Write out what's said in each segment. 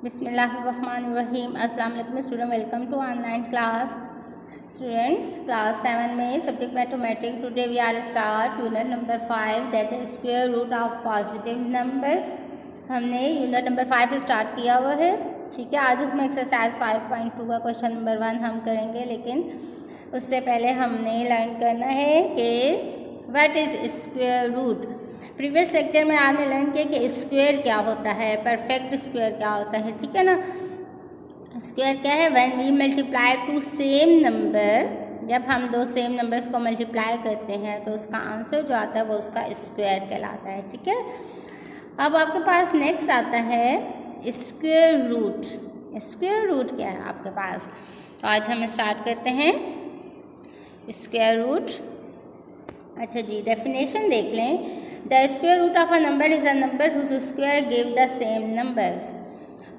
बिस्मिल्लाहिर्रहमानिर्रहीम। अस्सलाम वालेकुम student, welcome to online class. Students, class 7 में subject mathematics, today we are start unit number 5 that is square root of positive numbers. हमने unit number 5 start किया हुआ है, ठीक है। आज उसमें एक्सरसाइज 5.2 का क्वेश्चन नंबर 1 हम करेंगे, लेकिन उससे पहले हमने लर्न करना है कि what is square root. Previous lecture में आपने लर्न किया कि स्क्वायर क्या होता है, परफेक्ट स्क्वायर क्या होता है, ठीक है ना। स्क्वायर क्या है? When we multiply two same number, जब हम दो सेम नंबर्स को मल्टीप्लाई करते हैं तो उसका आंसर जो आता है वो उसका स्क्वायर कहलाता है, ठीक है। अब आपके पास नेक्स्ट आता है स्क्वायर रूट। स्क्वायर रूट क्या है आपके पास? तो आज हम स्टार्ट करते हैं स्क्वायर रूट। अच्छा जी, डेफिनेशन देख लें। The square root of a number is a number whose square give the same numbers.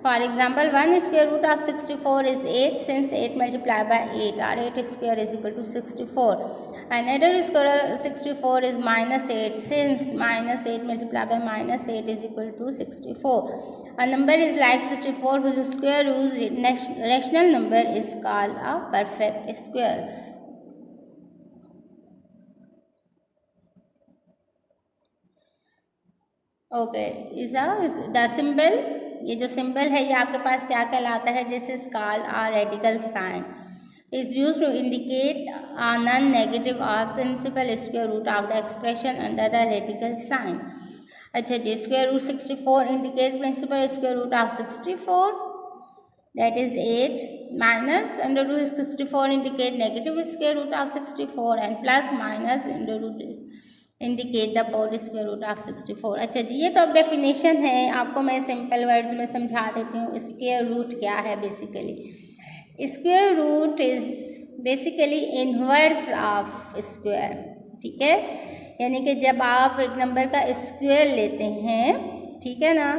For example, 1 square root of 64 is 8, since 8 multiplied by 8 or 8 square is equal to 64. Another square 64 is minus 8, since minus 8 multiplied by minus 8 is equal to 64. A number is like 64 whose square whose rational number is called a perfect square. Okay, the symbol, ये जो symbol है ये आपके पास क्या कहलाता है? This is called a radical sign, is use to indicate a non negative और principal square root of the expression under the radical sign. अच्छा जी, square root 64 indicate principal square root of 64, that is 8, minus under root 64 indicate negative square root of 64 and plus minus under root indicate the pole square root of 64। अच्छा जी, ये तो अब definition है, आपको मैं simple words में समझा देती हूँ। स्क्वायर रूट क्या है बेसिकली? Square root is basically inverse of square, ठीक है। यानी कि जब आप एक नंबर का स्क्वायर लेते हैं, ठीक है ना,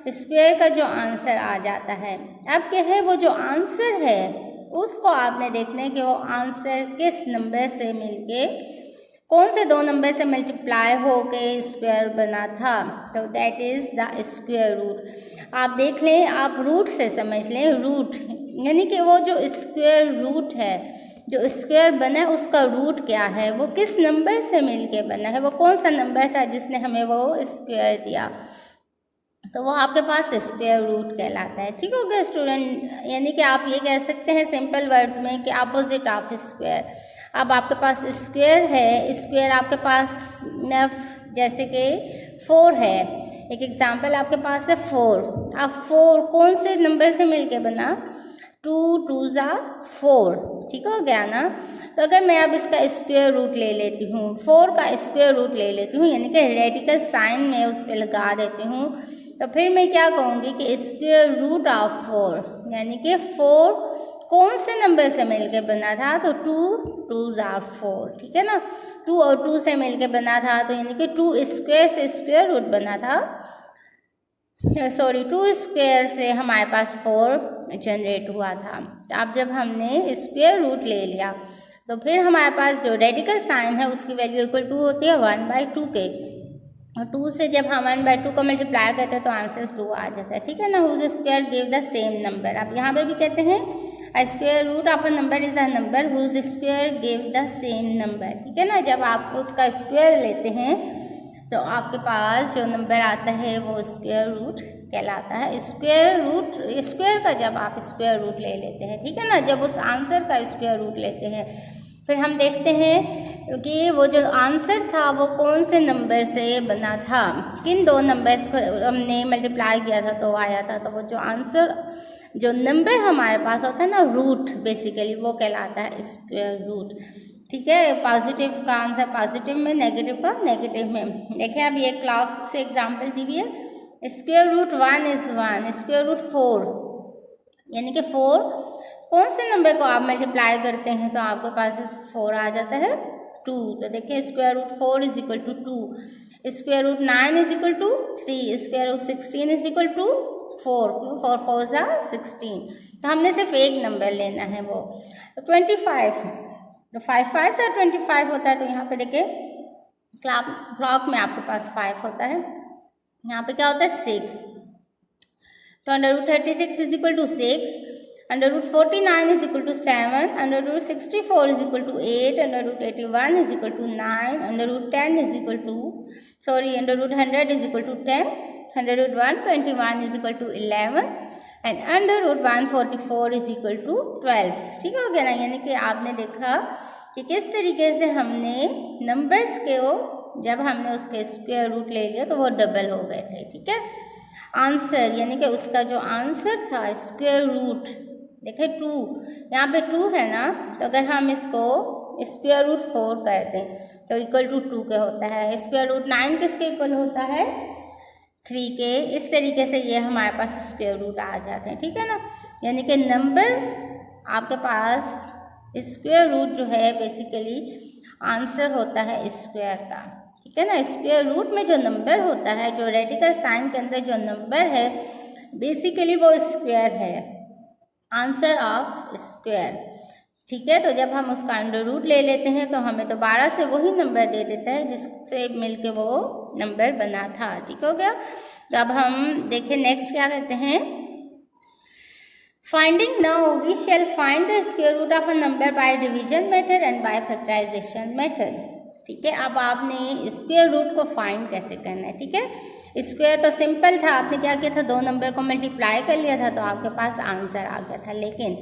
स्क्वायर का जो आंसर आ जाता है, अब क्या है वो जो आंसर है उसको आपने देखना है कि वो आंसर किस नंबर से मिलके, कौन से दो नंबर से मल्टीप्लाई होके स्क्वायर बना था, तो that is the square root. आप देख लें, आप रूट से समझ लें। रूट यानी कि वो जो स्क्वायर रूट है, जो स्क्वायर बना है उसका रूट क्या है, वो किस नंबर से मिलके बना है, वो कौन सा नंबर था जिसने हमें वो स्क्वायर दिया, तो वो आपके पास स्क्वायर रूट कहलाता है, ठीक हो गया स्टूडेंट। यानी कि आप ये कह सकते हैं सिंपल वर्ड्स में कि अपोजिट ऑफ स्क्वायर। अब आपके पास स्क्वायर है, स्क्वायर आपके पास जैसे कि 4 है, एक एग्जांपल आपके पास है 4। अब 4 कौन से नंबर से मिलके बना? 2 2 ज़ा 4, ठीक हो गया ना। तो अगर मैं अब इसका स्क्वायर रूट ले लेती हूँ, 4 का स्क्वायर रूट ले लेती हूँ, यानी कि रेडिकल साइन में उस पर लगा देती हूँ, तो फिर मैं क्या कहूँगी कि स्क्वायर रूट ऑफ 4, यानी कि 4 कौन से नंबर से मिलके बना था? तो 2 2 ज़ा 4, ठीक है ना। 2 और 2 से मिलके बना था, तो यानी कि 2 स्क्वायर से स्क्वायर रूट बना था, सॉरी 2 स्क्वायर से हमारे पास 4 जनरेट हुआ था। तो अब जब हमने स्क्वायर रूट ले लिया तो फिर हमारे पास जो रेडिकल साइन है उसकी वैल्यू इक्वल टू होती है 1/2 के, और 2 से जब हम 1/2 को मल्टीप्लाई करते हैं तो आंसर 2 आ जाता है, ठीक है ना। Whose square give the same number. अब यहाँ पे भी कहते हैं a square root of a number is a number whose square give the same number, ठीक है ना। जब आप उसका स्क्वायर लेते हैं तो आपके पास जो नंबर आता है वो स्क्वायर रूट कहलाता है। स्क्वायर रूट, स्क्वायर का जब आप स्क्वायर रूट ले लेते हैं, ठीक है ना, जब उस आंसर का स्क्वायर रूट लेते हैं, फिर हम देखते हैं कि वो जो आंसर था वो कौन से नंबर से बना था, किन दो नंबर्स को हमने मल्टीप्लाई किया था तो आया था। तो वो जो आंसर, जो नंबर हमारे पास होता है ना, रूट बेसिकली, वो कहलाता है स्क्वायर रूट, ठीक है। पॉजिटिव का आंसर पॉजिटिव में, नेगेटिव का नेगेटिव में। देखिए अब ये क्लॉक से एग्जांपल दी हुई है। Square root 1 is 1, square root 4, यानी कि 4 कौन से नंबर को आप मल्टीप्लाई करते हैं तो आपके पास 4 आ जाता है 2। तो देखिए square root 4 is equal to 2, square root 9 is equal to 3, square root 16 is equal to 4, 4 4 ज़ा 16। तो हमने सिर्फ एक नंबर लेना है वो, तो 25, तो 5 5 ज़ा 25 होता है। तो यहाँ पे देखिए क्लॉक में आपके पास 5 होता है, यहाँ पे क्या होता है 6। तो under root 36 is equal to 6, under root 49 is equal to 7, under root 64 is equal to 8, under root 81 is equal to 9, under root 10 is equal to under root 100 is equal to 10, under root 121 is equal to 11 and under root 144 is equal to 12। ठीक हो गया ना। यानी कि आपने देखा कि किस तरीके से हमने नंबर्स को जब हमने उसके स्क्वायर रूट ले लिया तो वो डबल हो गए थे। ठीक है, आंसर यानी कि उसका जो आंसर था स्क्वायर रूट, देखे 2, यहाँ पे 2 है ना, तो अगर हम इसको स्क्वायर रूट 4 करते हैं तो इक्वल टू 2 के होता है। स्क्वायर रूट 9 किसके इक्वल होता है? 3 के। इस तरीके से ये हमारे पास स्क्वायर रूट आ जाते हैं। ठीक है ना, यानी कि नंबर आपके पास स्क्वायर रूट जो है बेसिकली आंसर होता है स्क्वायर का। ठीक है ना, स्क्वायर रूट में जो नंबर होता है, जो रेडिकल साइन के अंदर जो नंबर है बेसिकली वो स्क्वायर है, आंसर ऑफ स्क्वायर। ठीक है, तो जब हम उसका अंडर रूट ले लेते हैं तो हमें दोबारा से वही नंबर दे देता है जिससे मिलके वो नंबर बना था। ठीक हो गया। तो अब हम देखें नेक्स्ट क्या कहते हैं, finding now we shall find the square root of a number by division method and by factorisation method. ठीक है, अब आपने स्क्वायर रूट को फाइंड कैसे करना है। ठीक है, स्क्वायर तो सिंपल था, आपने क्या किया था, 2 नंबर को मल्टीप्लाई कर लिया था तो आपके पास आंसर आ गया था। लेकिन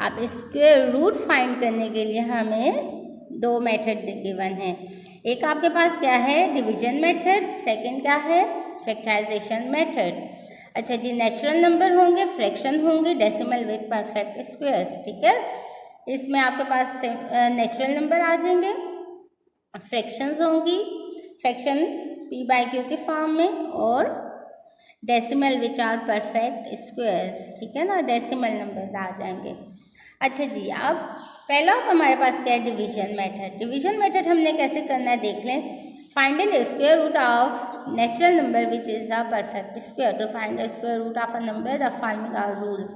आप स्क्वायर रूट फाइंड करने के लिए हमें 2 मेथड गिवन है। एक आपके पास क्या है, डिवीजन मेथड, सेकंड क्या है, फैक्टराइजेशन मेथड। अच्छा जी, नेचुरल नंबर होंगे, फ्रैक्शन होंगे, डेसिमल विद परफेक्ट स्क्वायर्स। ठीक है, इसमें आपके पास नेचुरल नंबर आ जाएंगे, फ्रैक्शंस होंगी, फ्रैक्शन p/q के फॉर्म में, और decimal which are perfect squares. ठीक है ना, डेसिमल नंबर्स आ जाएंगे। अच्छा जी, अब पहला हमारे पास क्या है, डिवीजन मेथड। डिवीजन मेथड हमने कैसे करना है देख लें। Finding the square root of natural number which is a perfect square. To find the square root of a number the following are rules.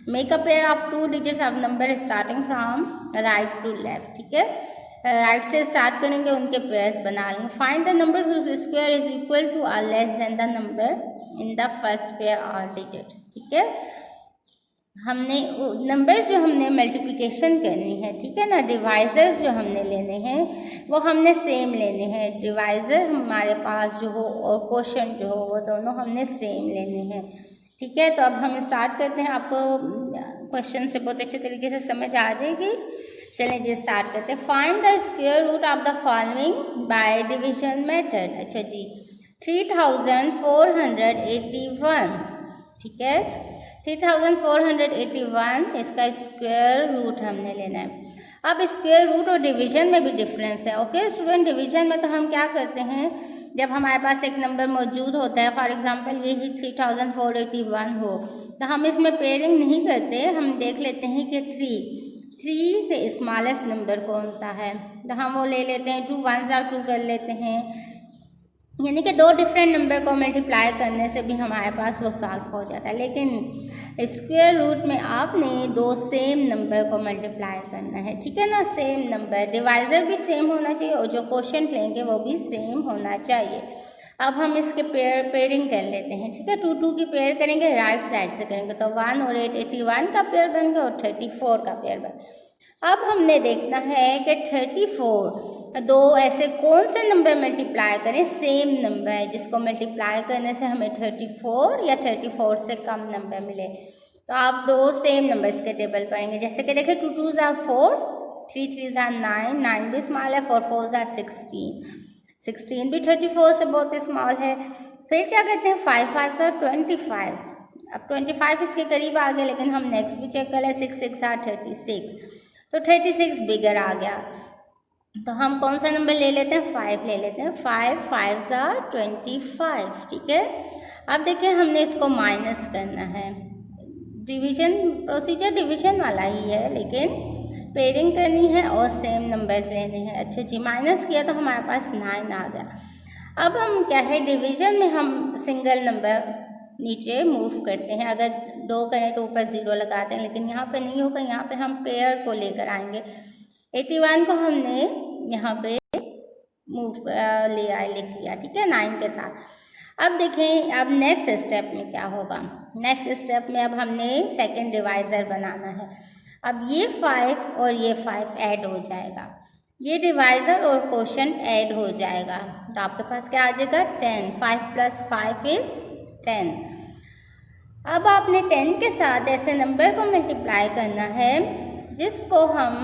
Make a pair of 2 digits of number starting from right to left. ठीक है, right से start करेंगे, उनके pairs बना लेंगे। Find the number whose square is equal to और less than the number in the first pair और digits. ठीक है, हमने नंबर्स जो हमने मल्टीप्लिकेशन करनी है, ठीक है ना, डिवाइजर्स जो हमने लेने हैं वो हमने सेम लेने हैं। डिवाइज़र हमारे पास जो हो और क्वोशंट जो हो वो दोनों हमने सेम लेने हैं। ठीक है, तो अब हम स्टार्ट करते हैं। आपको क्वेश्चन से बहुत अच्छे तरीके से समझ आ जाएगी। चलें जी, स्टार्ट करते हैं। Find the square root of the following by division method. अच्छा जी, 3481। ठीक है, 3481 इसका स्क्वायर रूट हमने लेना है। अब स्क्वायर रूट और डिवीजन में भी डिफरेंस है। ओके स्टूडेंट, डिवीजन में तो हम क्या करते हैं, जब हमारे पास एक नंबर मौजूद होता है, फॉर एग्जांपल ये ही 3481 हो, तो हम इसमें पेयरिंग नहीं करते, हम देख लेते हैं कि 3 से स्मॉलेस्ट नंबर कौन सा है, तो हम वो ले लेते हैं। 2 1 ज़ा 2 कर लेते हैं, यानी कि 2 डिफरेंट नंबर को मल्टीप्लाई करने से भी हमारे पास वो सॉल्व हो जाता है। लेकिन स्क्वायर रूट में आपने 2 सेम नंबर को मल्टीप्लाई करना है। ठीक है ना, सेम नंबर, डिवाइज़र भी सेम होना चाहिए और जो क्वोशंट लेंगे वो भी सेम होना चाहिए। अब हम इसके पेयरिंग कर लेते हैं। ठीक है, 2 2 की पेयर करेंगे, राइट साइड से करेंगे तो 1 और 8 81 का पेयर बन गया और 34 का पेयर बन। अब हमने देखना है कि 34 2 ऐसे कौन से नंबर मल्टीप्लाई करें, सेम नंबर है जिसको मल्टीप्लाई करने से हमें 34 या 34 से कम नंबर मिले। तो आप 2 सेम नंबर्स के टेबल पढ़ेंगे, जैसे कि देखें 2 2 ज़ा 4, 3 3 ज़ा 9, 9 भी स्मॉल है, 4 4 ज़ा 16, 16 भी 34 से बहुत स्मॉल है। फिर क्या कहते हैं 5 5 ज़ा 25, अब 25 इसके करीब आ गया, लेकिन हम नेक्स्ट भी चेक कर लें, 6 6 ज़ा 36, तो 36 बिगर आ गया, तो हम कौन सा नंबर ले लेते हैं, 5 ले लेते हैं। 5 5 ज़ा 25। ठीक है, अब देखिए हमने इसको माइनस करना है। डिवीजन प्रोसीजर डिवीजन वाला ही है, लेकिन पेयरिंग करनी है और सेम नंबर्स लेने हैं। अच्छा जी, माइनस किया तो हमारे पास 9 आ गया। अब हम क्या है, डिवीजन में हम सिंगल नंबर नीचे मूव करते हैं, अगर 2 करें तो ऊपर 0 लगाते हैं, लेकिन यहाँ पे नहीं होगा, यहाँ पे हम पेयर को लेकर आएंगे। 81 को हमने यहाँ पे मूव ले आए, लिख लिया। ठीक है, 9 के साथ। अब देखें अब नेक्स्ट स्टेप में क्या होगा। नेक्स्ट स्टेप में अब हमने सेकंड डिवाइज़र बनाना है। अब ये 5 और ये 5 ऐड हो जाएगा, ये डिवाइज़र और क्वोशंट ऐड हो जाएगा, तो आपके पास क्या आ जाएगा 10। 5 + 5 इज़ 10। अब आपने 10 के साथ ऐसे नंबर को मल्टीप्लाई करना है जिसको हम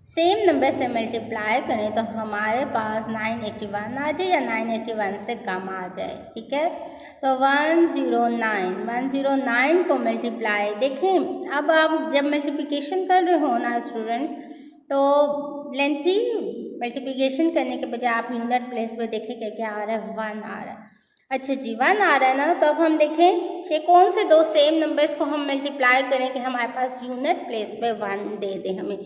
सेम नंबर से मल्टीप्लाई करें तो हमारे पास 981 आ जाए या 981 से कम आ जाए। ठीक है, तो 109 को मल्टीप्लाई, देखें अब आप जब मल्टीप्लिकेशन कर रहे हो ना स्टूडेंट्स, तो लेंथी मल्टीप्लिकेशन करने के बजाय आप यूनिट प्लेस पे देखें कि क्या आ रहा है, 1 आ रहा है। अच्छा जी 1 आ रहा है ना, तो अब हम देखें कि कौन से दो सेम नंबर्स को हम मल्टीप्लाई करें कि हमारे पास यूनिट प्लेस पे 1 दे दें हमें।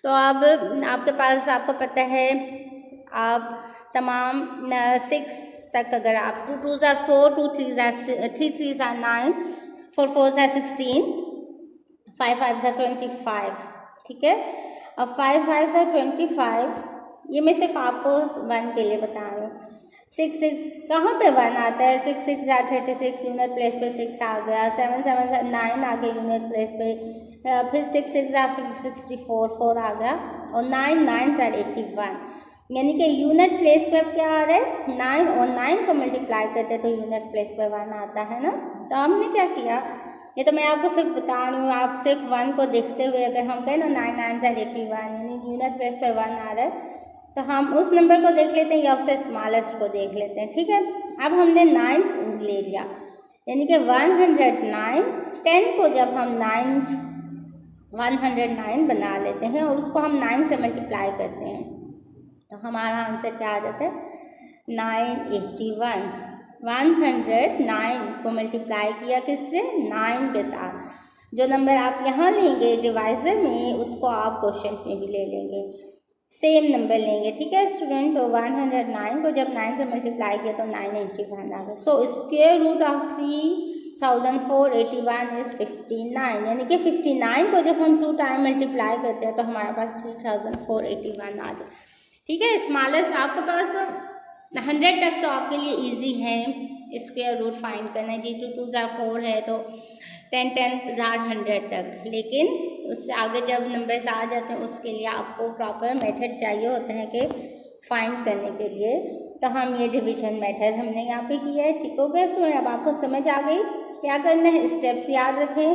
तो अब आपके पास, आपको पता है, आप तमाम 6 तक अगर आप 2 2s are 4, 2 3s are 3 3s are 9, 4 4s are 16, 5 5s are 25। ठीक है, अब 5 5s are 25, ये मैं सिर्फ आपको 1 के लिए बता रही हूँ। 6 6 कहाँ पे 1 आता है, 6 6 are 36, यूनिट प्लेस पे 6 आ गया। 7 7 are 9 आ गया यूनिट प्लेस पे, फिर 6 6 are 64, 4 आ गया, और 9 9s are 81। यानी कि यूनिट प्लेस पे अब क्या आ रहा है 9, और 9 को मल्टीप्लाई करते तो यूनिट प्लेस पे 1 आता है ना। तो हमने क्या किया, ये तो मैं आपको सिर्फ बता रही हूँ, आप सिर्फ 1 को देखते हुए अगर हम कहें ना 9 9s are 81 यानी यूनिट प्लेस पे 1 आ रहा है, तो हम उस नंबर को देख लेते हैं या उससे स्मॉलेस्ट को देख लेते हैं। ठीक है, अब हमने 9 ले लिया, यानी कि 109। 10 को जब हम 109 बना लेते हैं और उसको हम 9 से मल्टीप्लाई करते हैं तो हमारा आंसर क्या आ जाता है 981। 109 को मल्टीप्लाई किया किससे, 9 के साथ। जो नंबर आप यहाँ लेंगे डिवाइज़र में उसको आप क्वोशंट में भी ले लेंगे, सेम नंबर लेंगे। ठीक है स्टूडेंट, तो 109 को जब 9 से मल्टीप्लाई किया तो 981 आ गया। So square root of 3481 is 59, यानी कि 59 को जब हम 2 टाइम मल्टीप्लाई करते हैं तो हमारे पास 3481 आ जाए। ठीक है, स्मॉलेस्ट आपके पास तो 100 तक तो आपके लिए इजी है स्क्वायर रूट फाइंड करना। जी 2 2s are 4 है तो 10 10s are 100 तक, लेकिन उससे आगे जब नंबर्स आ जाते हैं उसके लिए आपको प्रॉपर मेथड चाहिए होता है कि फाइंड करने के लिए। तो हम ये डिवीजन मेथड हमने यहाँ पे किया है। ठीक हो गया स्टूडेंट, अब आपको समझ आ गई क्या करना है, स्टेप्स याद रखें।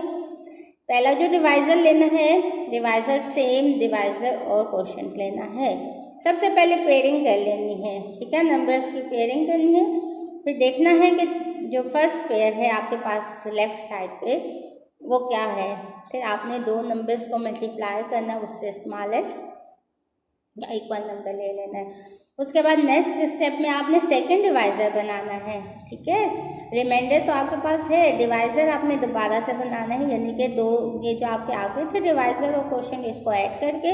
पहला जो डिवाइज़र लेना है, डिवाइज़र सेम डिवाइज़र और क्वोशंट लेना है। सबसे पहले पेयरिंग कर लेनी है। ठीक है, नंबर्स की पेयरिंग करनी है, फिर देखना है कि जो फर्स्ट पेयर है आपके पास लेफ्ट साइड पे वो क्या है, फिर आपने 2 नंबर्स को मल्टीप्लाई करना है, उससे स्मॉलेस्ट या इक्वल नंबर ले लेना है। उसके बाद नेक्स्ट स्टेप में आपने सेकंड डिवाइज़र बनाना है। ठीक है, रिमाइंडर तो आपके पास है, डिवाइज़र आपने दोबारा से बनाना है, यानी कि 2 ये जो आपके आगे थे डिवाइज़र और क्वोशंट इसको ऐड करके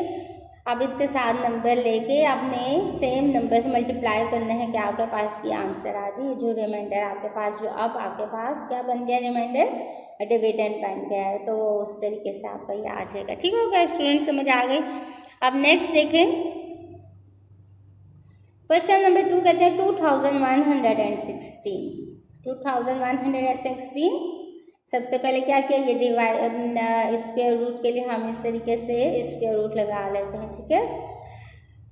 अब इसके साथ नंबर लेके आपने सेम नंबर से मल्टीप्लाई करना है कि आपके पास ये आंसर आ जाए। जो रिमाइंडर आपके पास, जो अब आपके पास क्या बन गया, रिमाइंडर डिविडेंड बन गया है, तो उस तरीके से आपका ये आ जाएगा। ठीक हो गया स्टूडेंट, समझ आ गई। अब नेक्स्ट देखें, क्वेश्चन नंबर 2 कहते हैं 2116। 2116 सबसे पहले क्या किया, ये स्क्वायर रूट के लिए हम इस तरीके से स्क्वायर रूट लगा लेते हैं। ठीक है,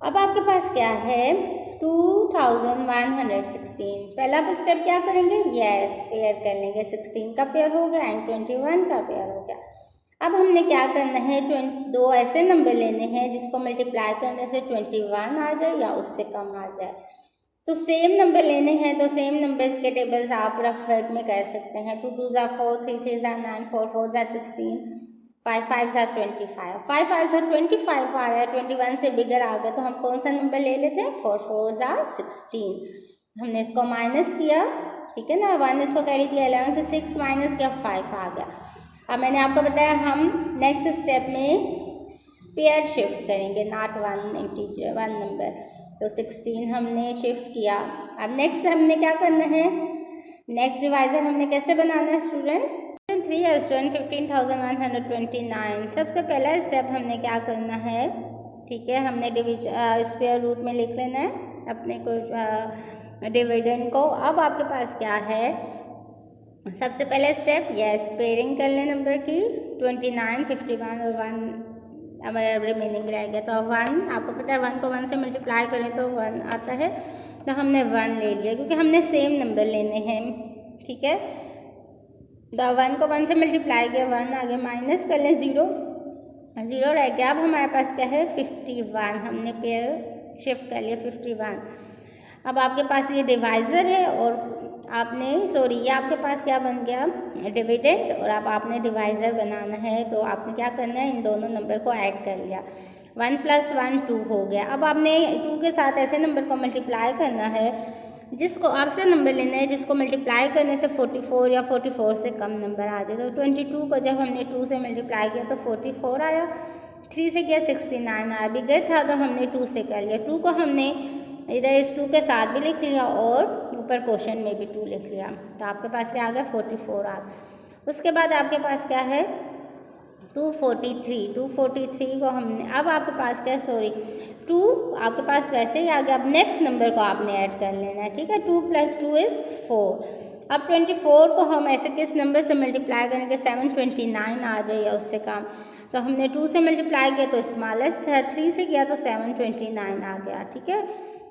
अब आपके पास क्या है 2116। पहला स्टेप क्या करेंगे, यस पेयर कर लेंगे। 16 का पेयर हो गया एंड 21 का पेयर हो गया। अब हमने क्या करना है, 2 ऐसे नंबर लेने हैं जिसको मल्टीप्लाई करने से 21 आ जाए या उससे कम आ जाए। तो सेम नंबर लेने हैं, तो सेम नंबर्स के टेबल्स आप रफ में कर सकते हैं। 2 2s are 4, 3 3s are 9, 4 4s are 16, 5 5s are 25। 5 5s are 25 आ रहा है, 21 से बिगर आ गया, तो हम कौन सा नंबर ले लेते हैं, 4 4s are 16। हमने इसको माइनस किया, ठीक है ना, 1 इसको कैरी किया, 11 से 6 माइनस किया, 5 आ गया। अब मैंने आपको बताया हम नेक्स्ट स्टेप में पेयर शिफ्ट करेंगे, नॉट 1 नंबर। तो 16 हमने शिफ्ट किया। अब नेक्स्ट हमने क्या करना है, नेक्स्ट डिवाइज़र हमने कैसे बनाना है स्टूडेंट्स, 3 है स्टूडेंट 15129। सबसे पहला स्टेप हमने क्या करना है, ठीक है, हमने स्क्वायर रूट में लिख लेना है अपने को डिविडेंड को। अब आपके पास क्या है, सबसे पहले स्टेप यस पेयरिंग कर लें नंबर की 29, 51 और 1 हमारा रिमेनिंग रह गया। तो 1 आपको पता है 1 को 1 से मल्टीप्लाई करें तो 1 आता है, तो हमने 1 ले लिया क्योंकि हमने सेम नंबर लेने हैं, ठीक है। तो 1 को 1 से मल्टीप्लाई किया, 1 आगे माइनस कर लें, 0 रह गया। अब हमारे पास क्या है 51, हमने पेयर शिफ्ट कर लिया 51। अब आपके पास ये डिवाइज़र है और आपने ये आपके पास क्या बन गया डिविडेंड, और अब आपने डिवाइज़र बनाना है तो आपने क्या करना है इन दोनों नंबर को ऐड कर लिया, 1 + 1 2 हो गया। अब आपने 2 के साथ ऐसे नंबर को मल्टीप्लाई करना है जिसको आपसे नंबर लेना है जिसको मल्टीप्लाई करने से 44 या 44 से कम नंबर आ जाए। तो 22 को जब हमने 2 से मल्टीप्लाई किया तो 44 आया, 3 से किया 69 आया, बिगड़ था तो हमने 2 से कर लिया। 2 को हमने इधर इस 2 के साथ भी लिख लिया और ऊपर क्वेश्चन में भी 2 लिख लिया, तो आपके पास क्या आ गया 44 आ गया। उसके बाद आपके पास क्या है 243 को हमने, अब आपके पास क्या 2 आपके पास वैसे ही आ गया। अब नेक्स्ट नंबर को आपने ऐड कर लेना है, ठीक है। 2 + 2 = 4। अब 24 को हम ऐसे किस नंबर से मल्टीप्लाई करेंगे 729 आ जाए या उससे कम, तो हमने 2 से मल्टीप्लाई किया तो स्मॉलेस्ट है, 3 से किया तो 729 आ गया, ठीक है।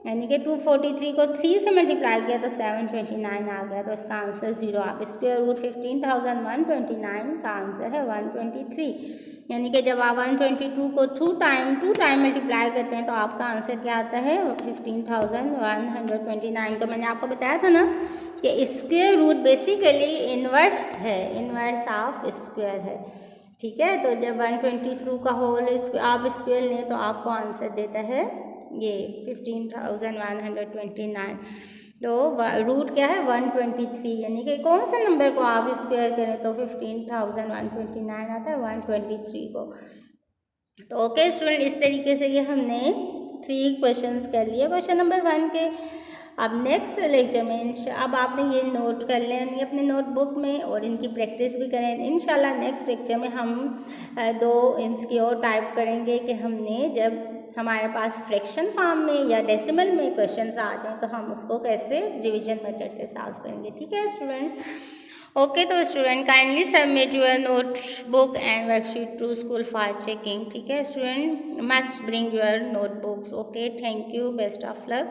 यानी कि 243 को 3 से मल्टीप्लाई किया तो 729 आ गया, तो इसका आंसर 0। आप स्क्वायर रूट 15,129 का आंसर है 123। यानी कि जब आप 122 को 2 टाइम मल्टीप्लाई करते हैं तो आपका आंसर क्या आता है 15,129। तो मैंने आपको बताया था ना कि स्क्वायर रूट बेसिकली इन्वर्स है, इन्वर्स ऑफ स्क्वायर है, ठीक है। तो जब 122 का होल आप स्क्वायर लें तो आपको आंसर देता है ये 15,129। तो रूट क्या है 123, यानी कि कौन से नंबर को आप स्क्वायर करें तो 15,129 आता है 123 को। तो ओके स्टूडेंट, इस तरीके से ये हमने 3 क्वेश्चंस कर लिए क्वेश्चन नंबर 1 के। अब नेक्स्ट लेक्चर में अब आपने ये नोट कर लें अपने नोटबुक में और इनकी प्रैक्टिस भी करें। इंशाल्लाह नेक्स्ट लेक्चर में हम 2 इसकी और टाइप करेंगे कि हमने जब हमारे पास फ्रैक्शन फॉर्म में या डेसिमल में क्वेश्चंस आ जाएं तो हम उसको कैसे डिवीजन मेथड से सॉल्व करेंगे, ठीक है स्टूडेंट्स। ओके, तो student kindly submit your notebook and worksheet to school for checking, ठीक है student. Must bring your notebooks. Okay, thank you, best of luck.